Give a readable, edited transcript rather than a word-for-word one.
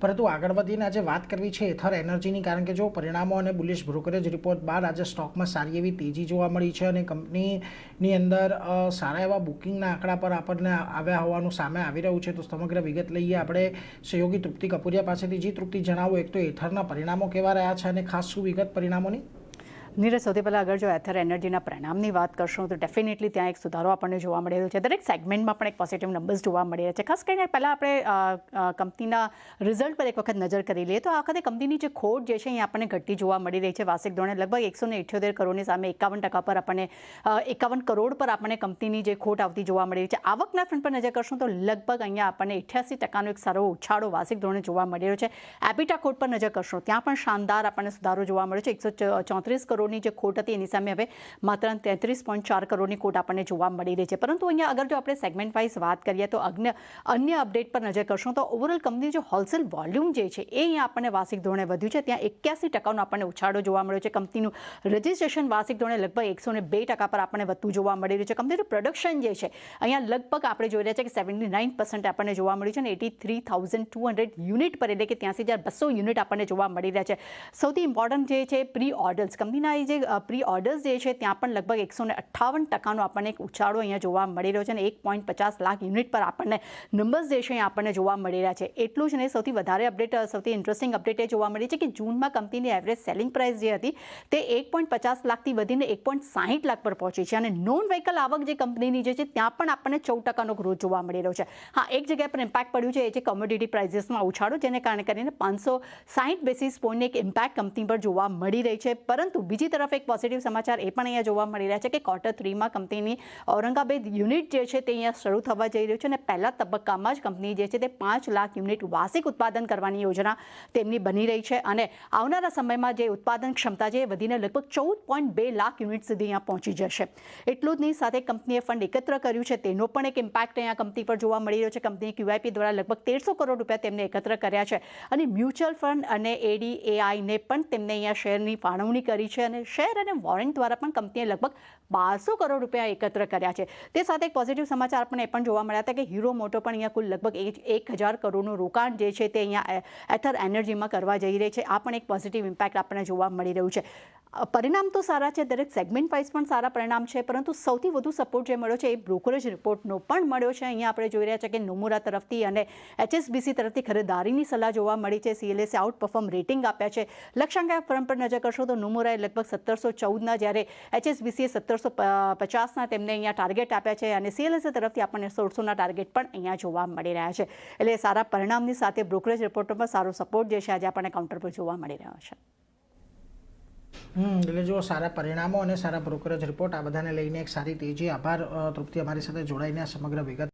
પરંતુ આગળ વધીને આજે વાત કરવી છે એથર એનર્જીની, કારણ કે જો પરિણામો અને બુલિશ બ્રોકરેજ રિપોર્ટ બાદ આજે સ્ટોકમાં સારી એવી તેજી જોવા મળી છે અને કંપનીની અંદર સારા એવા બુકિંગના આંકડા પર આપણને આવ્યા હોવાનું સામે આવી રહ્યું છે. તો સમગ્ર વિગત લઈએ આપણે સહયોગી તૃપ્તિ કપૂરિયા પાસેથી. જી તૃપ્તિ, જણાવો એક તો એથરના પરિણામો કેવા રહ્યા છે અને ખાસ શું વિગત પરિણામોની? નીરજ, સૌથી પહેલાં અગર જો એથર એનર્જીના પરિણામની વાત કરશું તો ડેફિનેટલી ત્યાં એક સુધારો આપણને જોવા મળી રહ્યો છે. દરેક સેગમેન્ટમાં પણ એક પોઝિટિવ નંબર્સ જોવા મળી રહ્યા છે. ખાસ કરીને પહેલાં આપણે કંપનીના રિઝલ્ટ પર એક વખત નજર કરી લઈએ તો આ વખતે કંપનીની જે ખોટ જે છે એ આપણને ઘટતી જોવા મળી રહી છે. વાર્ષિક ધોરણે લગભગ 178 કરોડની સામે 51% પર આપણને 51 કરોડ પર આપણને કંપનીની જે ખોટ આવતી જોવા મળી રહી છે. આવકના ફ્રન્ટ પર નજર કરશું તો લગભગ અહીંયા આપણને 88% એક સારો ઉછાળો વાર્ષિક ધોરણે જોવા મળી રહ્યો છે. એબિટા ખોટ પર નજર કરશું ત્યાં પણ શાનદાર આપણને સુધારો જોવા મળ્યો છે. 134 કરોડની જે ખોટ હતી એની સામે હવે માત્ર 33.4 કરોડની ખોટ આપણને જોવા મળી રહી છે. પરંતુ અહીંયા અગર જો આપણે સેગમેન્ટ વાઇઝ વાત કરીએ તો અન્ય અપડેટ પર નજર કરશું તો ઓવરઓલ કંપની જો હોલસેલ વોલ્યુમ જે છે એ અહીંયા આપણને વાર્ષિક ધોરણે વધ્યું છે. ત્યાં 81%નો આપણને ઉછાળો જોવા મળ્યો છે. કંપનીનું રજિસ્ટ્રેશન વાર્ષિક ધોરણે લગભગ 102% પર આપણને વધતું જોવા મળી રહ્યું છે. કંપનીનું પ્રોડક્શન જે છે અહીંયા લગભગ આપણે જોઈ રહ્યા છે કે 79% આપણને જોવા મળ્યું છે અને 83,200 યુનિટ પર, એટલે કે 83,200 યુનિટ આપણને જોવા મળી રહ્યા છે. સૌથી ઇમ્પોર્ટન્ટ જે છે પ્રી ઓર્ડર્સ, કંપનીના જે પ્રી ઓર્ડર્સ જે છે ત્યાં પણ લગભગ 158%નો આપણને એક ઉછાળો અહીંયા જોવા મળી રહ્યો છે અને 1.50 લાખ યુનિટ પર આપણને નંબર્સ જે છે આપણને જોવા મળી રહ્યા છે. એટલું જ નહીં, સૌથી વધારે અપડેટ, સૌથી ઇન્ટરેસ્ટિંગ અપડેટ એ જોવા મળી છે કે જૂનમાં કંપનીની એવરેજ સેલિંગ પ્રાઇસ જે હતી તે 1.50 લાખથી વધીને 1.60 લાખ પર પહોંચી છે અને નોન વ્હીકલ આવક જે કંપનીની જે છે ત્યાં પણ આપણને 14%નો ગ્રોથ જોવા મળી રહ્યો છે. હા, એક જગ્યાએ પર ઇમ્પેક્ટ પડ્યું છે એ છે કોમોડિટી પ્રાઇઝીસમાં ઉછાળો, જેને કારણે કરીને 560 બેસિસ પોઈન્ટની એક ઇમ્પેક્ટ કંપની પર જોવા મળી રહી છે. પરંતુ બીજી તરફ એક પોઝિટિવ સમાચાર એ પણ અહીંયા જોવા મળી રહ્યા છે કે Q3માં કંપનીની ઔરંગાબાદ યુનિટ જે છે તે અહીંયા શરૂ થવા જઈ રહ્યું છે અને પહેલા તબક્કામાં જ કંપની જે છે તે 5 લાખ યુનિટ વાર્ષિક ઉત્પાદન કરવાની યોજના તેમની બની રહી છે અને આવનારા સમયમાં જે ઉત્પાદન ક્ષમતા છે એ વધીને લગભગ 14.2 લાખ યુનિટ સુધી અહીંયા પહોંચી જશે. એટલું જ નહીં, સાથે કંપનીએ ફંડ એકત્ર કર્યું છે તેનો પણ એક ઇમ્પેક્ટ અહીંયા કંપની પર જોવા મળી રહ્યો છે. કંપની QIP દ્વારા લગભગ 1300 કરોડ રૂપિયા તેમને એકત્ર કર્યા છે અને મ્યુચ્યુઅલ ફંડ અને ADAIને પણ તેમને અહીંયા શેરની ફાળવણી કરી છે અને શેર અને વોરંટ દ્વારા પણ કંપનીએ લગભગ 1200 કરોડ રૂપિયા એકત્ર કર્યા છે. તે સાથે એક પોઝિટિવ સમાચાર પણ એ પણ જોવા મળ્યા હતા કે હીરો મોટો પણ અહીંયા કુલ લગભગ 1000 કરોડનું રોકાણ જે છે તે અહીંયા એથર એનર્જીમાં કરવા જઈ રહી છે. આ પણ એક પોઝિટિવ ઇમ્પેક્ટ આપણને જોવા મળી રહ્યું છે. પરિણામ તો સારા છે, દરેક સેગમેન્ટ વાઇઝ પણ સારા પરિણામ છે, પરંતુ સૌથી વધુ સપોર્ટ જે મળ્યો છે એ બ્રોકરેજ રિપોર્ટનો પણ મળ્યો છે. અહીંયા આપણે જોઈ રહ્યા છે કે નોમુરા તરફથી અને HSBC તરફથી ખરીદારીની સલાહ જોવા મળી છે. CLSએ આઉટ પરફોર્મ રેટિંગ આપ્યા છે. લક્ષ્યાંક ફર્મ પર નજર કરશો તો નોમુરાએ લગભગ 1714ના, જ્યારે HSBCએ 1750ના તેમને અહીંયા ટાર્ગેટ આપ્યા છે અને CLS તરફથી આપણને 1600ના ટાર્ગેટ પણ અહીંયા જોવા મળી રહ્યા છે. એટલે સારા પરિણામની સાથે બ્રોકરેજ રિપોર્ટનો પણ સારો સપોર્ટ જે છે આજે આપણને કાઉન્ટર પર જોવા મળી રહ્યો છે. એટલે જો સારા પરિણામો અને સારા બ્રોકરેજ રિપોર્ટ આ બધાને લઈને એક સારી તેજી. આભાર તૃપ્તિ, અમારી સાથે જોડાઈને આ સમગ્ર વિગત